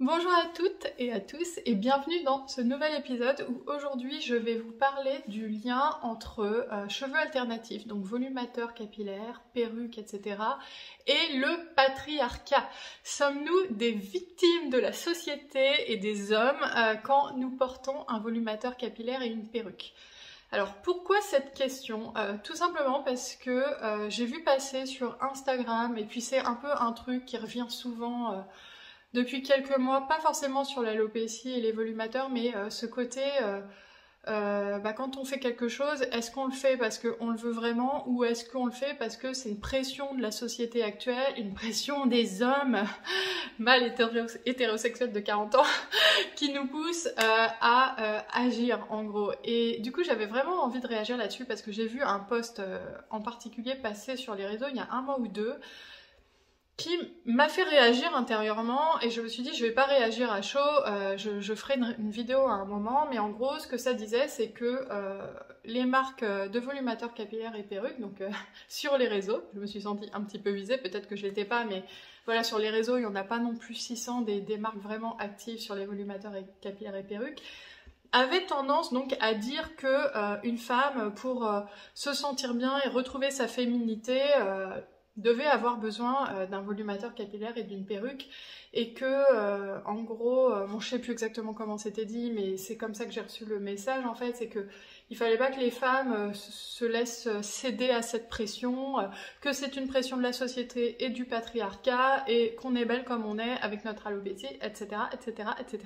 Bonjour à toutes et à tous et bienvenue dans ce nouvel épisode où aujourd'hui je vais vous parler du lien entre cheveux alternatifs, donc volumateurs capillaires, perruques, etc. et le patriarcat. Sommes-nous des victimes de la société et des hommes quand nous portons un volumateur capillaire et une perruque? Alors pourquoi cette question? Tout simplement parce que j'ai vu passer sur Instagram et puis c'est un peu un truc qui revient souvent depuis quelques mois, pas forcément sur l'alopécie et les volumateurs, mais ce côté, quand on fait quelque chose, est-ce qu'on le fait parce qu'on le veut vraiment ou est-ce qu'on le fait parce que c'est une pression de la société actuelle, une pression des hommes mâles hétérosexuels de 40 ans qui nous pousse à agir en gros. Et du coup j'avais vraiment envie de réagir là-dessus parce que j'ai vu un post en particulier passer sur les réseaux il y a un mois ou deux qui m'a fait réagir intérieurement et je me suis dit je vais pas réagir à chaud, je ferai une vidéo à un moment, mais en gros ce que ça disait c'est que les marques de volumateurs capillaires et perruques, donc sur les réseaux, je me suis sentie un petit peu visée, peut-être que je l'étais pas, mais voilà, sur les réseaux il n'y en a pas non plus 600 des marques vraiment actives sur les volumateurs capillaires et perruques, avait tendance donc à dire que une femme pour se sentir bien et retrouver sa féminité devait avoir besoin d'un volumateur capillaire et d'une perruque et que en gros, je sais plus exactement comment c'était dit, mais c'est comme ça que j'ai reçu le message en fait, c'est que il fallait pas que les femmes se laissent céder à cette pression, que c'est une pression de la société et du patriarcat et qu'on est belle comme on est avec notre alopécie, etc., etc., etc.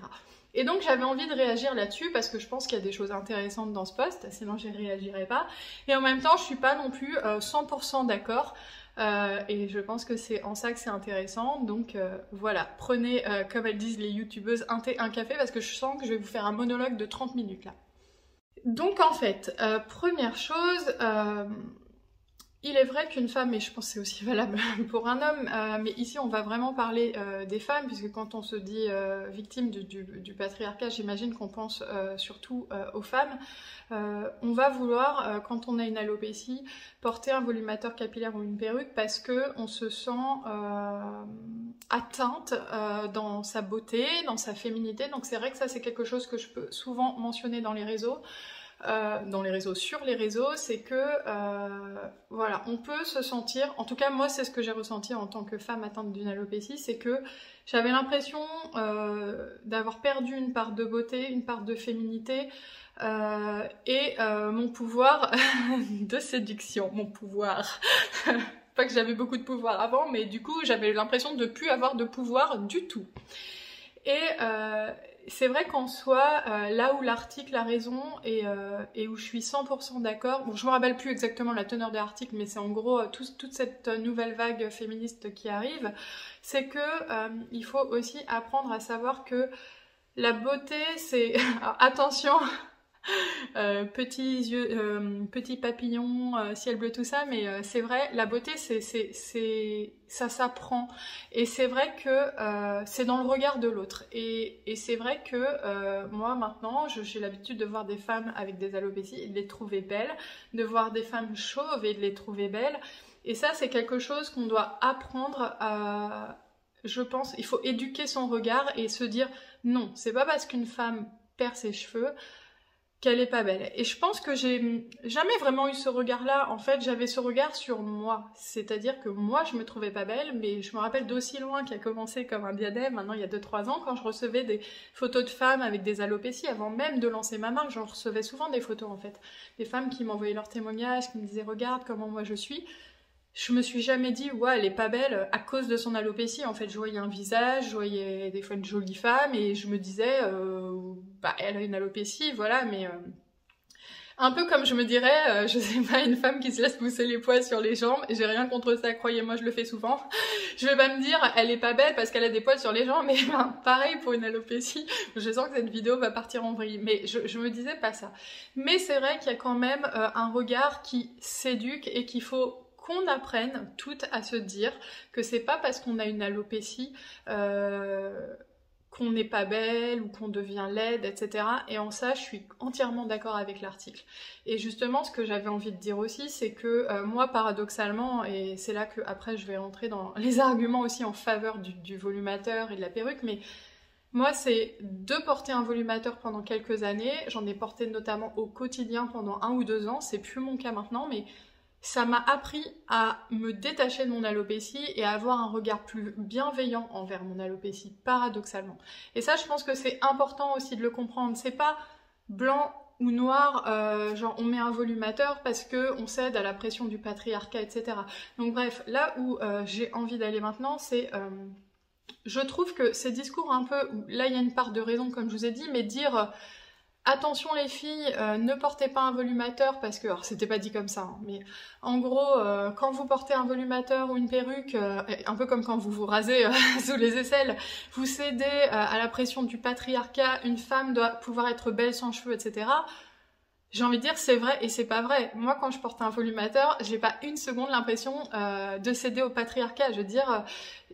Et donc j'avais envie de réagir là-dessus parce que je pense qu'il y a des choses intéressantes dans ce post, sinon je réagirais pas. Et en même temps, je suis pas non plus 100% d'accord. Et je pense que c'est en ça que c'est intéressant, donc voilà, prenez, comme elles disent les youtubeuses, un thé, un café, parce que je sens que je vais vous faire un monologue de 30 minutes là. Donc en fait, première chose, il est vrai qu'une femme, et je pense que c'est aussi valable pour un homme, mais ici on va vraiment parler des femmes, puisque quand on se dit victime du patriarcat, j'imagine qu'on pense surtout aux femmes. On va vouloir, quand on a une alopécie, porter un volumateur capillaire ou une perruque parce qu'on se sent atteinte dans sa beauté, dans sa féminité. Donc c'est vrai que ça c'est quelque chose que je peux souvent mentionner dans les réseaux. Sur les réseaux, c'est que voilà, on peut se sentir, en tout cas moi c'est ce que j'ai ressenti en tant que femme atteinte d'une alopécie, c'est que j'avais l'impression d'avoir perdu une part de beauté, une part de féminité et mon pouvoir de séduction, mon pouvoir. Pas que j'avais beaucoup de pouvoir avant, mais du coup j'avais l'impression de ne plus avoir de pouvoir du tout. Et c'est vrai qu'en soi, là où l'article a raison et où je suis 100% d'accord, bon je me rappelle plus exactement la teneur de l'article, mais c'est en gros toute cette nouvelle vague féministe qui arrive, c'est que il faut aussi apprendre à savoir que la beauté c'est... attention petits yeux, petits papillons, ciel bleu, tout ça, mais c'est vrai, la beauté, ça s'apprend. Et c'est vrai que c'est dans le regard de l'autre. Et c'est vrai que moi, maintenant, j'ai l'habitude de voir des femmes avec des alopécies et de les trouver belles, de voir des femmes chauves et de les trouver belles. Et ça, c'est quelque chose qu'on doit apprendre à... Je pense, il faut éduquer son regard et se dire, non, c'est pas parce qu'une femme perd ses cheveux qu'elle est pas belle. Et je pense que j'ai jamais vraiment eu ce regard-là. En fait, j'avais ce regard sur moi. C'est-à-dire que moi, je me trouvais pas belle, mais je me rappelle d'aussi loin qui a commencé comme un diadème, maintenant il y a 2-3 ans, quand je recevais des photos de femmes avec des alopécies, avant même de lancer ma marque, j'en recevais souvent des photos en fait. Des femmes qui m'envoyaient leurs témoignages, qui me disaient « Regarde comment moi je suis ». Je me suis jamais dit, ouais, elle est pas belle à cause de son alopécie. En fait, je voyais un visage, je voyais des fois une jolie femme et je me disais, elle a une alopécie, voilà, mais un peu comme je me dirais, je sais pas, une femme qui se laisse pousser les poils sur les jambes, et j'ai rien contre ça, croyez-moi, je le fais souvent. Je vais pas me dire, elle est pas belle parce qu'elle a des poils sur les jambes, mais pareil pour une alopécie. Je sens que cette vidéo va partir en vrille, mais je me disais pas ça. Mais c'est vrai qu'il y a quand même un regard qui s'éduque et qu'il faut qu'on apprenne toutes à se dire que c'est pas parce qu'on a une alopécie qu'on n'est pas belle ou qu'on devient laide, etc. Et en ça, je suis entièrement d'accord avec l'article. Et justement, ce que j'avais envie de dire aussi, c'est que moi, paradoxalement, et c'est là que après je vais rentrer dans les arguments aussi en faveur du volumateur et de la perruque, mais Moi, c'est de porter un volumateur pendant quelques années. J'en ai porté notamment au quotidien pendant 1 ou 2 ans. C'est plus mon cas maintenant, mais ça m'a appris à me détacher de mon alopécie et à avoir un regard plus bienveillant envers mon alopécie, paradoxalement. Et ça, je pense que c'est important aussi de le comprendre. C'est pas blanc ou noir, genre on met un volumateur parce que on cède à la pression du patriarcat, etc. Donc bref, là où j'ai envie d'aller maintenant, c'est... je trouve que ces discours un peu... où là, il y a une part de raison, comme je vous ai dit, mais dire... attention les filles, ne portez pas un volumateur parce que, alors c'était pas dit comme ça, hein, mais en gros, quand vous portez un volumateur ou une perruque, un peu comme quand vous vous rasez sous les aisselles, vous cédez à la pression du patriarcat, une femme doit pouvoir être belle sans cheveux, etc. J'ai envie de dire c'est vrai et c'est pas vrai. Moi quand je porte un volumateur, j'ai pas une seconde l'impression de céder au patriarcat. Je veux dire,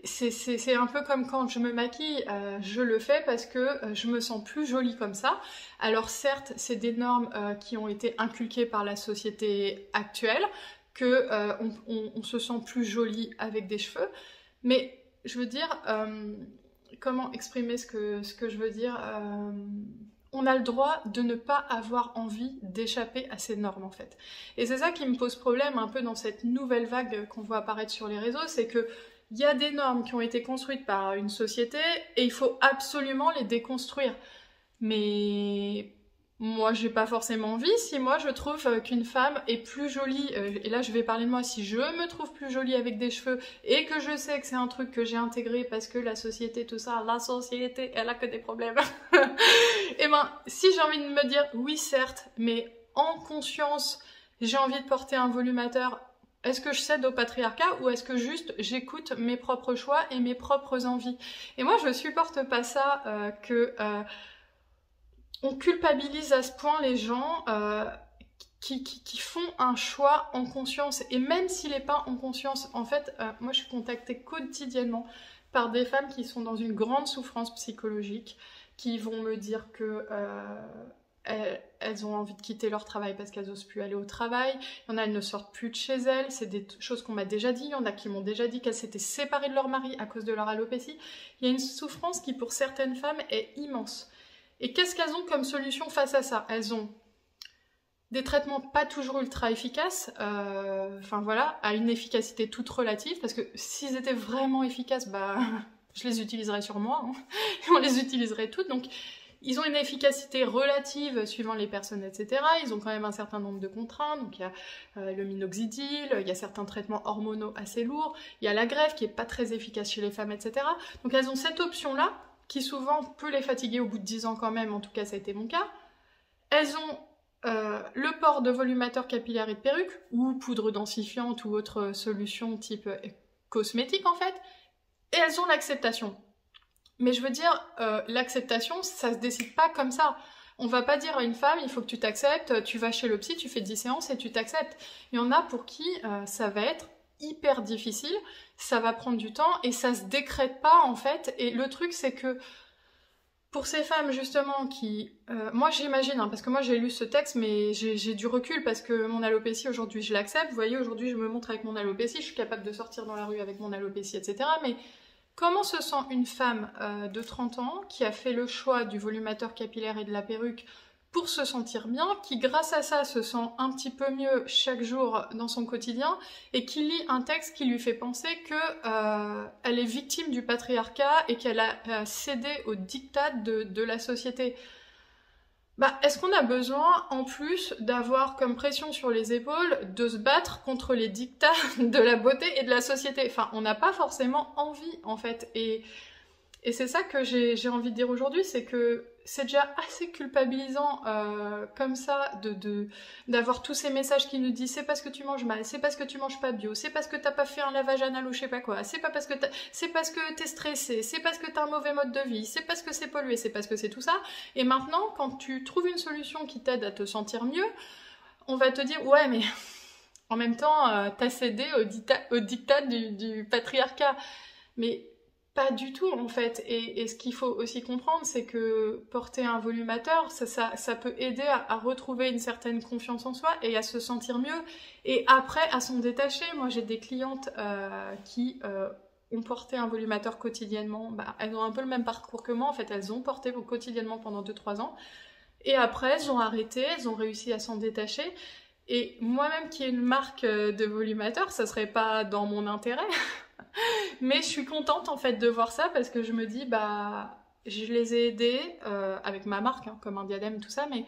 c'est un peu comme quand je me maquille, je le fais parce que je me sens plus jolie comme ça. Alors certes, c'est des normes qui ont été inculquées par la société actuelle, que on se sent plus jolie avec des cheveux, mais je veux dire, comment exprimer ce que je veux dire on a le droit de ne pas avoir envie d'échapper à ces normes en fait. Et c'est ça qui me pose problème un peu dans cette nouvelle vague qu'on voit apparaître sur les réseaux, c'est que il y a des normes qui ont été construites par une société et il faut absolument les déconstruire. Mais moi, j'ai pas forcément envie. Si moi, je trouve qu'une femme est plus jolie, et là, je vais parler de moi, si je me trouve plus jolie avec des cheveux et que je sais que c'est un truc que j'ai intégré parce que la société, tout ça, la société, elle a que des problèmes. Et ben, si j'ai envie de me dire, oui, certes, mais en conscience, j'ai envie de porter un volumateur, est-ce que je cède au patriarcat ou est-ce que juste j'écoute mes propres choix et mes propres envies? Et moi, je supporte pas ça que on culpabilise à ce point les gens qui font un choix en conscience. Et même s'il n'est pas en conscience, en fait, moi je suis contactée quotidiennement par des femmes qui sont dans une grande souffrance psychologique, qui vont me dire que elles ont envie de quitter leur travail parce qu'elles n'osent plus aller au travail. Il y en a, elles ne sortent plus de chez elles. C'est des choses qu'on m'a déjà dit. Il y en a qui m'ont déjà dit qu'elles s'étaient séparées de leur mari à cause de leur alopécie. Il y a une souffrance qui, pour certaines femmes, est immense. Et qu'est-ce qu'elles ont comme solution face à ça? Elles ont des traitements pas toujours ultra efficaces, enfin voilà, à une efficacité toute relative, parce que s'ils étaient vraiment efficaces, bah, je les utiliserais sur moi, hein, et on les utiliserait toutes, donc ils ont une efficacité relative suivant les personnes, etc. Ils ont quand même un certain nombre de contraintes, donc il y a le minoxidil, il y a certains traitements hormonaux assez lourds, il y a la greffe qui est pas très efficace chez les femmes, etc. Donc elles ont cette option-là, qui souvent peut les fatiguer au bout de 10 ans quand même, en tout cas ça a été mon cas. Elles ont le port de volumateur capillaire et de perruque, ou poudre densifiante ou autre solution type cosmétique en fait, et elles ont l'acceptation. Mais je veux dire, l'acceptation, ça se décide pas comme ça. On va pas dire à une femme, il faut que tu t'acceptes, tu vas chez le psy, tu fais 10 séances et tu t'acceptes. Il y en a pour qui ça va être hyper difficile, ça va prendre du temps et ça se décrète pas en fait. Et le truc c'est que pour ces femmes justement qui... moi j'imagine, hein, parce que moi j'ai lu ce texte mais j'ai du recul parce que mon alopécie aujourd'hui je l'accepte. Vous voyez, aujourd'hui je me montre avec mon alopécie, je suis capable de sortir dans la rue avec mon alopécie, etc. Mais comment se sent une femme de 30 ans qui a fait le choix du volumateur capillaire et de la perruque pour se sentir bien, qui grâce à ça se sent un petit peu mieux chaque jour dans son quotidien et qui lit un texte qui lui fait penser que elle est victime du patriarcat et qu'elle a cédé au diktat de la société. Bah, est-ce qu'on a besoin, en plus, d'avoir comme pression sur les épaules de se battre contre les diktats de la beauté et de la société? Enfin, on n'a pas forcément envie, en fait. Et c'est ça que j'ai envie de dire aujourd'hui, c'est que c'est déjà assez culpabilisant comme ça d'avoir tous ces messages qui nous disent c'est parce que tu manges mal, c'est parce que tu manges pas bio, c'est parce que t'as pas fait un lavage anal ou je sais pas quoi, c'est parce que t'es stressé, c'est parce que t'as un mauvais mode de vie, c'est parce que c'est pollué, c'est parce que c'est tout ça. Et maintenant, quand tu trouves une solution qui t'aide à te sentir mieux, on va te dire ouais mais en même temps t'as cédé au diktat du patriarcat. Mais pas du tout en fait, et ce qu'il faut aussi comprendre c'est que porter un volumateur ça peut aider à retrouver une certaine confiance en soi et à se sentir mieux et après à s'en détacher. Moi j'ai des clientes qui ont porté un volumateur quotidiennement, bah, elles ont un peu le même parcours que moi, en fait, elles ont porté quotidiennement pendant 2-3 ans, et après, elles ont arrêté, elles ont réussi à s'en détacher, et moi-même qui ai une marque de volumateur, ça serait pas dans mon intérêt, mais je suis contente, en fait, de voir ça, parce que je me dis, bah, je les ai aidées, avec ma marque, hein, comme un diadème, tout ça, mais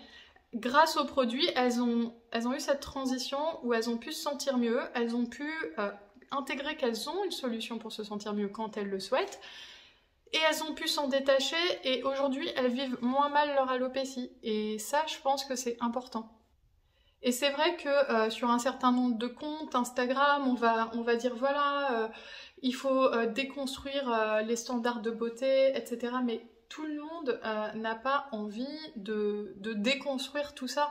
grâce aux produits, elles ont eu cette transition où elles ont pu se sentir mieux, elles ont pu intégrer qu'elles ont une solution pour se sentir mieux quand elles le souhaitent, et elles ont pu s'en détacher, et aujourd'hui, elles vivent moins mal leur alopécie. Et ça, je pense que c'est important. Et c'est vrai que sur un certain nombre de comptes Instagram, on va dire voilà, il faut déconstruire les standards de beauté, etc. Mais tout le monde n'a pas envie de déconstruire tout ça.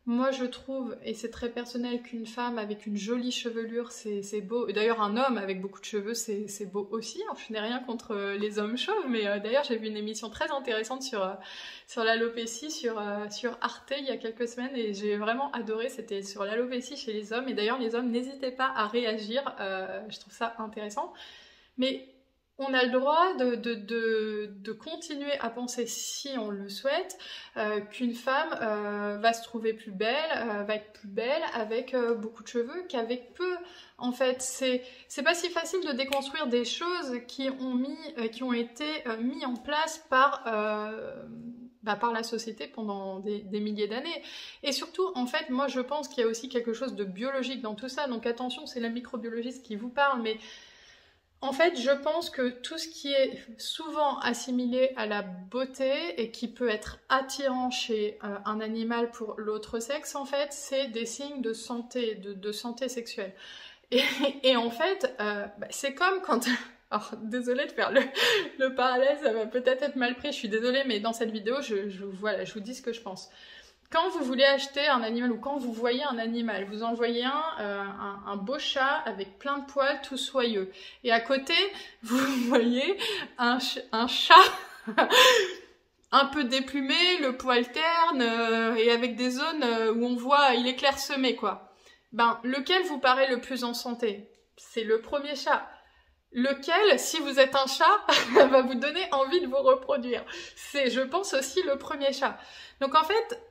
Moi, je trouve, et c'est très personnel, qu'une femme avec une jolie chevelure, c'est beau. Et d'ailleurs, un homme avec beaucoup de cheveux, c'est beau aussi. Hein. Je n'ai rien contre les hommes chauves, mais d'ailleurs, j'ai vu une émission très intéressante sur l'alopécie, sur Arte, il y a quelques semaines, et j'ai vraiment adoré. C'était sur l'alopécie chez les hommes. Et d'ailleurs, les hommes, n'hésitez pas à réagir. Je trouve ça intéressant. Mais on a le droit de continuer à penser, si on le souhaite, qu'une femme va se trouver plus belle, va être plus belle avec beaucoup de cheveux qu'avec peu. En fait, c'est pas si facile de déconstruire des choses qui ont été mis en place par la société pendant des milliers d'années. Et surtout, en fait, moi je pense qu'il y a aussi quelque chose de biologique dans tout ça. Donc attention, c'est la microbiologiste qui vous parle, mais en fait, je pense que tout ce qui est souvent assimilé à la beauté et qui peut être attirant chez un animal pour l'autre sexe, en fait, c'est des signes de santé, de santé sexuelle. Et en fait, c'est comme quand... Alors, désolée de faire le parallèle, ça va peut-être être mal pris, je suis désolée, mais dans cette vidéo, je vous dis ce que je pense. Quand vous voulez acheter un animal ou quand vous voyez un animal, vous en voyez un beau chat avec plein de poils tout soyeux. Et à côté, vous voyez un chat un peu déplumé, le poil terne et avec des zones où on voit il est clairsemé quoi. Ben, lequel vous paraît le plus en santé? C'est le premier chat. Lequel, si vous êtes un chat, va vous donner envie de vous reproduire. C'est, je pense, aussi le premier chat. Donc en fait...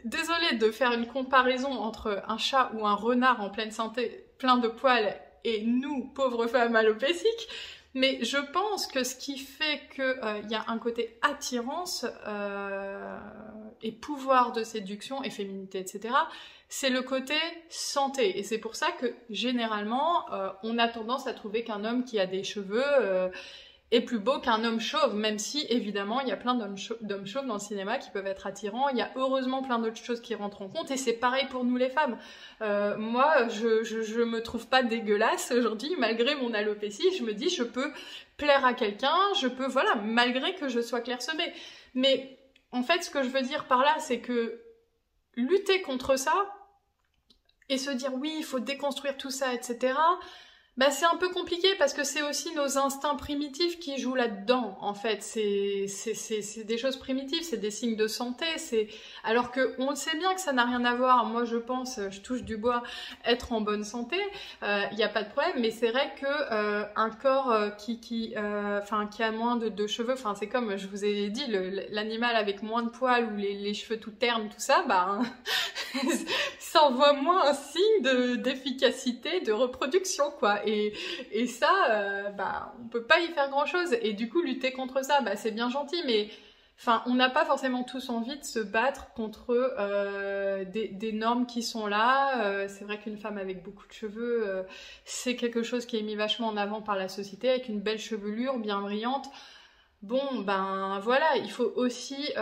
désolée de faire une comparaison entre un chat ou un renard en pleine santé, plein de poils, et nous, pauvres femmes alopéciques, mais je pense que ce qui fait qu'il y a un côté attirance et pouvoir de séduction et féminité, etc., c'est le côté santé. Et c'est pour ça que, généralement, on a tendance à trouver qu'un homme qui a des cheveux... est plus beau qu'un homme chauve, même si évidemment il y a plein d'hommes chauves dans le cinéma qui peuvent être attirants, il y a heureusement plein d'autres choses qui rentrent en compte, et c'est pareil pour nous les femmes. Moi, je me trouve pas dégueulasse aujourd'hui, malgré mon alopécie, je me dis je peux plaire à quelqu'un, je peux, voilà, malgré que je sois clairsemée. Mais en fait, ce que je veux dire par là, c'est que lutter contre ça, et se dire oui, il faut déconstruire tout ça, etc., bah, c'est un peu compliqué parce que c'est aussi nos instincts primitifs qui jouent là-dedans, en fait. C'est des choses primitives, c'est des signes de santé, alors que on le sait bien que ça n'a rien à voir. Moi, je pense, je touche du bois, être en bonne santé, y a pas de problème, mais c'est vrai que un corps qui a moins de cheveux, enfin, c'est comme je vous ai dit, l'animal avec moins de poils ou les cheveux tout ternes, tout ça, bah, ça envoie moins un signe d'efficacité, de reproduction, quoi. Et ça, on peut pas y faire grand chose. Et du coup, lutter contre ça, c'est bien gentil, mais enfin, on n'a pas forcément tous envie de se battre contre des normes qui sont là. C'est vrai qu'une femme avec beaucoup de cheveux, c'est quelque chose qui est mis vachement en avant par la société, avec une belle chevelure bien brillante. Bon, ben voilà, il faut aussi...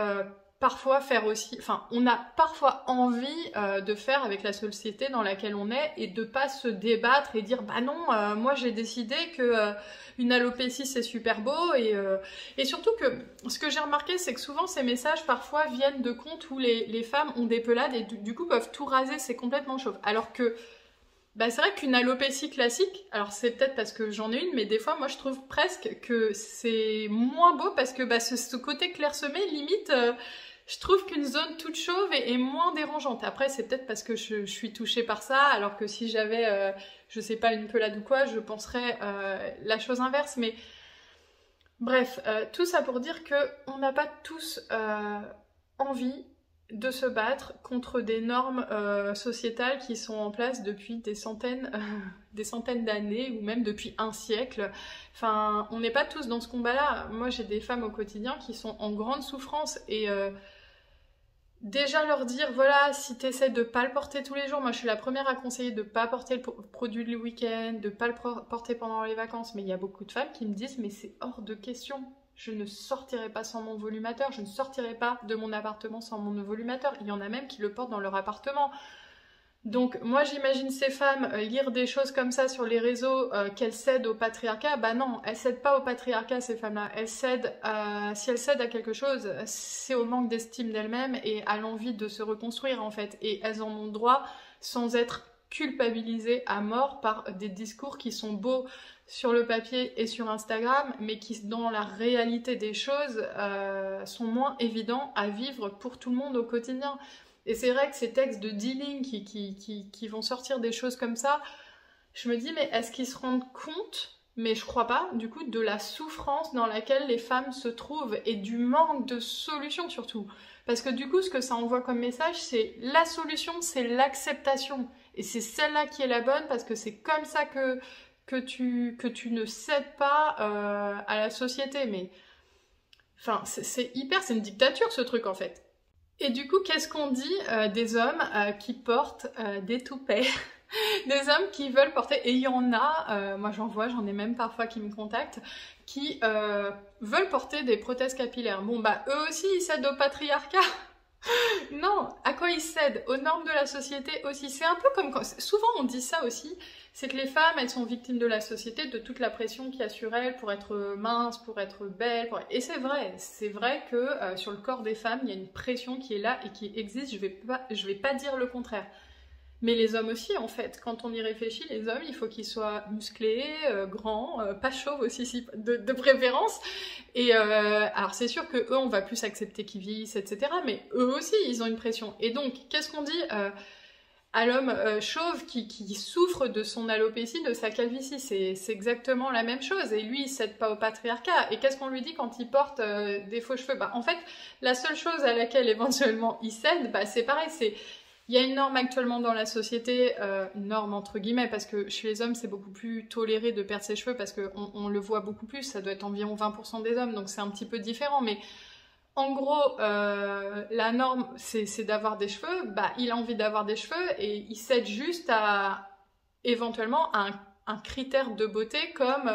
parfois faire aussi, enfin, on a parfois envie de faire avec la société dans laquelle on est et de pas se débattre et dire bah non, moi j'ai décidé que une alopécie c'est super beau et surtout que ce que j'ai remarqué c'est que souvent ces messages parfois viennent de comptes où les femmes ont des pelades et du coup peuvent tout raser, c'est complètement chauve. Alors que c'est vrai qu'une alopécie classique, alors c'est peut-être parce que j'en ai une, mais des fois moi je trouve presque que c'est moins beau parce que ce côté clairsemé limite... je trouve qu'une zone toute chauve est moins dérangeante. Après, c'est peut-être parce que je suis touchée par ça, alors que si j'avais, je sais pas, une pelade ou quoi, je penserais la chose inverse. Mais bref, tout ça pour dire que on n'a pas tous envie de se battre contre des normes sociétales qui sont en place depuis des centaines d'années ou même depuis un siècle. Enfin, on n'est pas tous dans ce combat-là. Moi, j'ai des femmes au quotidien qui sont en grande souffrance et déjà leur dire, voilà, si tu essaies de pas le porter tous les jours, moi je suis la première à conseiller de pas porter le produit le week-end, de pas le porter pendant les vacances, mais il y a beaucoup de femmes qui me disent, mais c'est hors de question. Je ne sortirai pas sans mon volumateur, je ne sortirai pas de mon appartement sans mon volumateur. Il y en a même qui le portent dans leur appartement. Donc moi j'imagine ces femmes lire des choses comme ça sur les réseaux, qu'elles cèdent au patriarcat. Bah non, elles cèdent pas au patriarcat ces femmes-là. Elles cèdent si elles cèdent à quelque chose, c'est au manque d'estime d'elles-mêmes et à l'envie de se reconstruire en fait. Et elles en ont droit sans être culpabilisées à mort par des discours qui sont beaux sur le papier et sur Instagram, mais qui, dans la réalité des choses, sont moins évidents à vivre pour tout le monde au quotidien. Et c'est vrai que ces textes de dealing qui vont sortir des choses comme ça, je me dis, mais est-ce qu'ils se rendent compte, mais je crois pas, du coup, de la souffrance dans laquelle les femmes se trouvent et du manque de solution surtout. Parce que du coup, ce que ça envoie comme message, c'est la solution, c'est l'acceptation. Et c'est celle-là qui est la bonne parce que c'est comme ça que tu ne cèdes pas à la société. Mais enfin, c'est une dictature ce truc en fait. Et du coup, qu'est-ce qu'on dit des hommes qui portent des toupets? Des hommes qui veulent porter, et il y en a, moi j'en ai même parfois qui me contactent, qui veulent porter des prothèses capillaires. Bon bah eux aussi ils cèdent au patriarcat. Non, à quoi ils cèdent? Aux normes de la société aussi. C'est un peu comme quand... Souvent on dit ça aussi, c'est que les femmes, elles sont victimes de la société, de toute la pression qu'il y a sur elles pour être minces, pour être belles. Et c'est vrai que sur le corps des femmes, il y a une pression qui est là et qui existe, je vais pas dire le contraire. Mais les hommes aussi, en fait, quand on y réfléchit, les hommes, il faut qu'ils soient musclés, grands, pas chauves aussi, si, de préférence. Et alors c'est sûr que eux, on va plus accepter qu'ils vieillissent, etc. Mais eux aussi, ils ont une pression. Et donc, qu'est-ce qu'on dit à l'homme chauve qui souffre de son alopécie, de sa calvitie? C'est exactement la même chose. Et lui, il cède pas au patriarcat. Et qu'est-ce qu'on lui dit quand il porte des faux cheveux? Bah, en fait, la seule chose à laquelle éventuellement il cède, bah, c'est pareil, c'est... Il y a une norme actuellement dans la société, une norme entre guillemets, parce que chez les hommes c'est beaucoup plus toléré de perdre ses cheveux, parce qu'on le voit beaucoup plus, ça doit être environ 20% des hommes, donc c'est un petit peu différent, mais en gros, la norme c'est d'avoir des cheveux, bah il a envie d'avoir des cheveux, et il cède juste à, éventuellement, à un critère de beauté comme...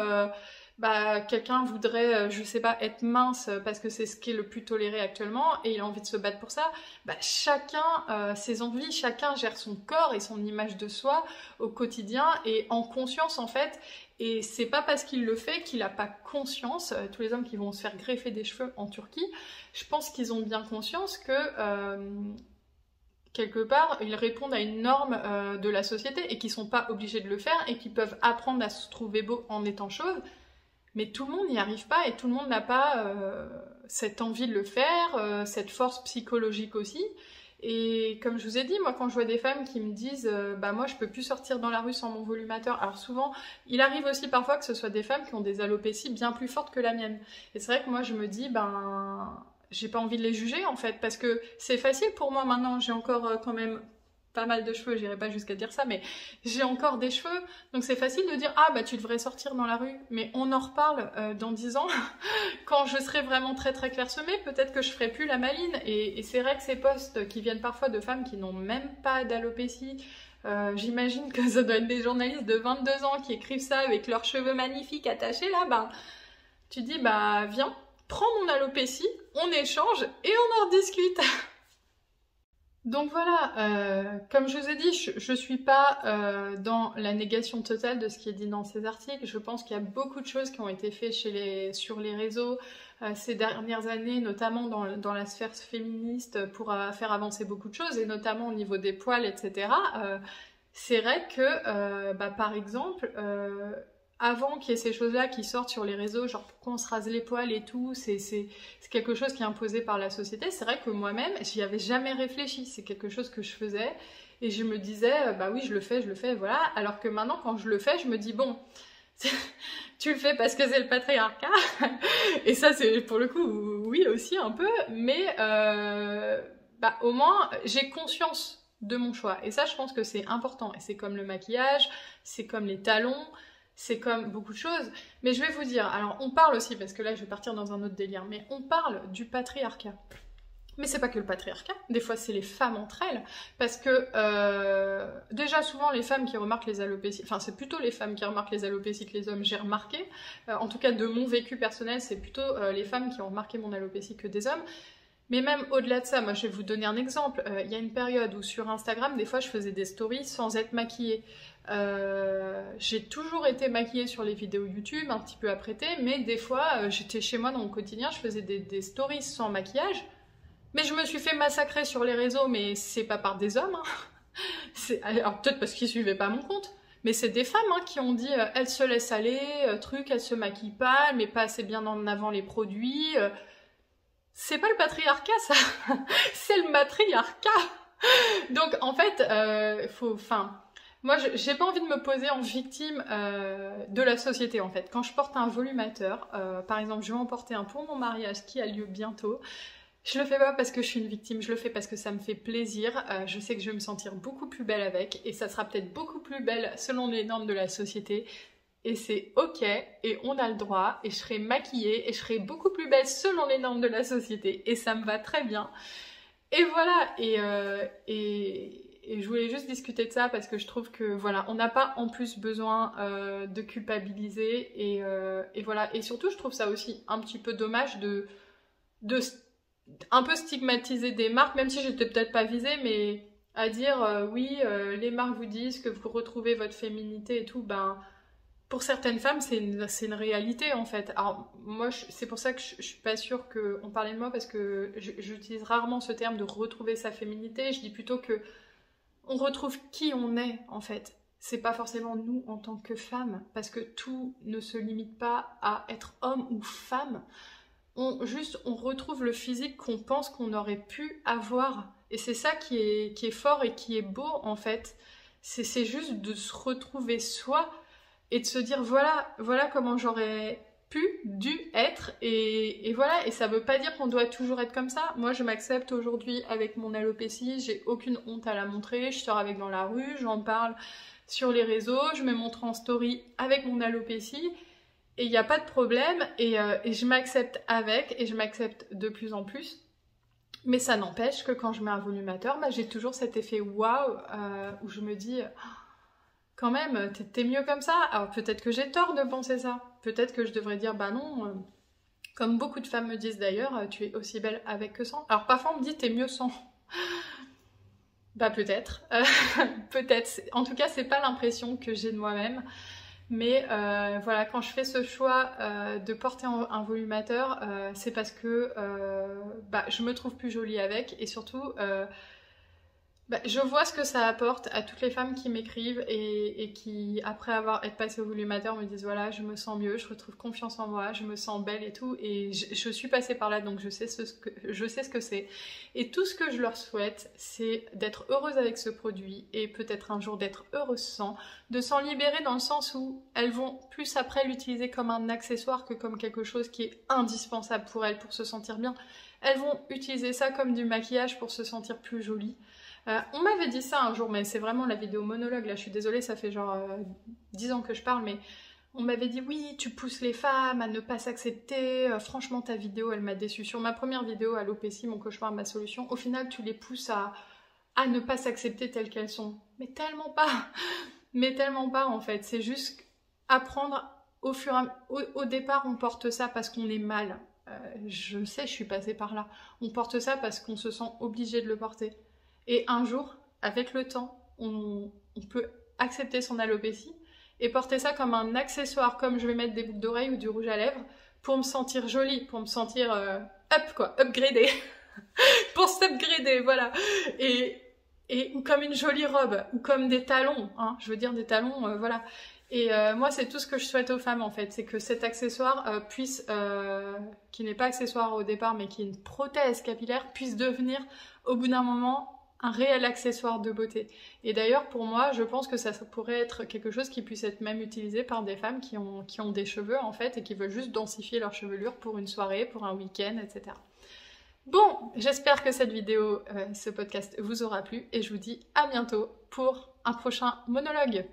bah, quelqu'un voudrait, je sais pas, être mince parce que c'est ce qui est le plus toléré actuellement et il a envie de se battre pour ça, bah, chacun ses envies, chacun gère son corps et son image de soi au quotidien et en conscience en fait. Et c'est pas parce qu'il le fait qu'il a pas conscience. Tous les hommes qui vont se faire greffer des cheveux en Turquie, je pense qu'ils ont bien conscience que... quelque part, ils répondent à une norme de la société et qu'ils sont pas obligés de le faire et qu'ils peuvent apprendre à se trouver beau en étant chauve. Mais tout le monde n'y arrive pas et tout le monde n'a pas cette envie de le faire, cette force psychologique aussi. Et comme je vous ai dit, moi quand je vois des femmes qui me disent bah moi je peux plus sortir dans la rue sans mon volumateur, alors souvent il arrive aussi parfois que ce soit des femmes qui ont des alopécies bien plus fortes que la mienne. Et c'est vrai que moi je me dis ben j'ai pas envie de les juger en fait, parce que c'est facile pour moi maintenant, j'ai encore quand même pas mal de cheveux, j'irai pas jusqu'à dire ça, mais j'ai encore des cheveux, donc c'est facile de dire ah bah tu devrais sortir dans la rue, mais on en reparle dans 10 ans, quand je serai vraiment très très clairsemée, peut-être que je ferai plus la maline, et c'est vrai que ces posts qui viennent parfois de femmes qui n'ont même pas d'alopécie, j'imagine que ça doit être des journalistes de 22 ans qui écrivent ça avec leurs cheveux magnifiques attachés là, bah tu dis bah viens, prends mon alopécie, on échange et on en rediscute. Donc voilà, comme je vous ai dit, je suis pas dans la négation totale de ce qui est dit dans ces articles. Je pense qu'il y a beaucoup de choses qui ont été faites sur les réseaux ces dernières années, notamment dans la sphère féministe, pour faire avancer beaucoup de choses, et notamment au niveau des poils, etc. C'est vrai que, bah, par exemple, avant qu'il y ait ces choses-là qui sortent sur les réseaux, genre pourquoi on se rase les poils et tout, c'est quelque chose qui est imposé par la société. C'est vrai que moi-même, j'y avais jamais réfléchi. C'est quelque chose que je faisais et je me disais, bah oui, je le fais, voilà. Alors que maintenant, quand je le fais, je me dis, bon, tu le fais parce que c'est le patriarcat. Et ça, c'est pour le coup, oui aussi un peu, mais bah, au moins, j'ai conscience de mon choix. Et ça, je pense que c'est important. Et c'est comme le maquillage, c'est comme les talons, c'est comme beaucoup de choses. Mais je vais vous dire, alors on parle aussi, parce que là je vais partir dans un autre délire, mais on parle du patriarcat. Mais c'est pas que le patriarcat, des fois c'est les femmes entre elles, parce que déjà souvent les femmes qui remarquent les alopécies, enfin c'est plutôt les femmes qui remarquent les alopécies que les hommes, j'ai remarqué, en tout cas de mon vécu personnel, c'est plutôt les femmes qui ont remarqué mon alopécie que des hommes. Mais même au-delà de ça, moi je vais vous donner un exemple. Il y a une période où sur Instagram, des fois je faisais des stories sans être maquillée. J'ai toujours été maquillée sur les vidéos YouTube, un petit peu apprêtée, mais des fois j'étais chez moi dans mon quotidien, je faisais des stories sans maquillage. Mais je me suis fait massacrer sur les réseaux, mais c'est pas par des hommes. Hein. Alors peut-être parce qu'ils suivaient pas mon compte. Mais c'est des femmes hein, qui ont dit elle se laisse aller, elle se maquille pas, elle met pas assez bien en avant les produits. C'est pas le patriarcat ça, c'est le matriarcat. Donc en fait, moi j'ai pas envie de me poser en victime de la société en fait. Quand je porte un volumateur, par exemple je vais en porter un pour mon mariage qui a lieu bientôt, je le fais pas parce que je suis une victime, je le fais parce que ça me fait plaisir, je sais que je vais me sentir beaucoup plus belle avec, et ça sera peut-être beaucoup plus belle selon les normes de la société, et c'est ok, et on a le droit, et je serai maquillée, et je serai beaucoup plus belle selon les normes de la société, et ça me va très bien. Et voilà, et je voulais juste discuter de ça parce que je trouve que voilà, on n'a pas en plus besoin de culpabiliser, et voilà, et surtout je trouve ça aussi un petit peu dommage de un peu stigmatiser des marques, même si j'étais peut-être pas visée, mais à dire oui, les marques vous disent que vous retrouvez votre féminité et tout, ben pour certaines femmes c'est une réalité en fait. Alors moi c'est pour ça que je suis pas sûre qu'on parlait de moi, parce que j'utilise rarement ce terme de retrouver sa féminité, je dis plutôt que on retrouve qui on est en fait. C'est pas forcément nous en tant que femmes, parce que tout ne se limite pas à être homme ou femme. On retrouve le physique qu'on pense qu'on aurait pu avoir. Et c'est ça qui est fort et qui est beau en fait. C'est juste de se retrouver soi et de se dire voilà comment j'aurais dû être. Et voilà, et ça veut pas dire qu'on doit toujours être comme ça. Moi je m'accepte aujourd'hui avec mon alopécie, j'ai aucune honte à la montrer. Je sors avec dans la rue, j'en parle sur les réseaux, je me montre en story avec mon alopécie. Et il n'y a pas de problème, et je m'accepte avec, et je m'accepte de plus en plus. Mais ça n'empêche que quand je mets un volumateur, bah, j'ai toujours cet effet waouh, où je me dis, quand même, t'es mieux comme ça. Alors peut-être que j'ai tort de penser ça. Peut-être que je devrais dire, bah non, comme beaucoup de femmes me disent d'ailleurs, tu es aussi belle avec que sans. Alors parfois on me dit, t'es mieux sans. Bah peut-être, peut-être. En tout cas, c'est pas l'impression que j'ai de moi-même. Mais voilà, quand je fais ce choix de porter un volumateur, c'est parce que je me trouve plus jolie avec, et surtout je vois ce que ça apporte à toutes les femmes qui m'écrivent et qui, après être passées au volumateur, me disent voilà, je me sens mieux, je retrouve confiance en moi, je me sens belle et tout, et je suis passée par là, donc je sais ce que c'est. Et tout ce que je leur souhaite, c'est d'être heureuse avec ce produit, et peut-être un jour d'être heureuse sans, de s'en libérer dans le sens où elles vont plus après l'utiliser comme un accessoire que comme quelque chose qui est indispensable pour elles, pour se sentir bien. Elles vont utiliser ça comme du maquillage pour se sentir plus jolies. On m'avait dit ça un jour, mais c'est vraiment la vidéo monologue, là je suis désolée, ça fait genre 10 ans que je parle, mais on m'avait dit oui, tu pousses les femmes à ne pas s'accepter, franchement ta vidéo elle m'a déçue. Sur ma première vidéo, alopécie, mon cauchemar, ma solution, au final tu les pousses à ne pas s'accepter telles qu'elles sont. Mais tellement pas en fait, c'est juste apprendre au départ on porte ça parce qu'on est mal. Je sais, je suis passée par là. On porte ça parce qu'on se sent obligé de le porter. Et un jour, avec le temps, on peut accepter son alopécie et porter ça comme un accessoire, comme je vais mettre des boucles d'oreilles ou du rouge à lèvres pour me sentir jolie, pour me sentir upgradée, pour s'upgrader, voilà. Ou comme une jolie robe, ou comme des talons, hein, je veux dire des talons, voilà. Et moi, c'est tout ce que je souhaite aux femmes en fait, c'est que cet accessoire qui n'est pas accessoire au départ, mais qui est une prothèse capillaire, puisse devenir au bout d'un moment un réel accessoire de beauté. Et d'ailleurs, pour moi, je pense que ça pourrait être quelque chose qui puisse être même utilisé par des femmes qui ont des cheveux en fait et qui veulent juste densifier leur chevelure pour une soirée, pour un week-end, etc. Bon, j'espère que cette vidéo, ce podcast vous aura plu et je vous dis à bientôt pour un prochain monologue.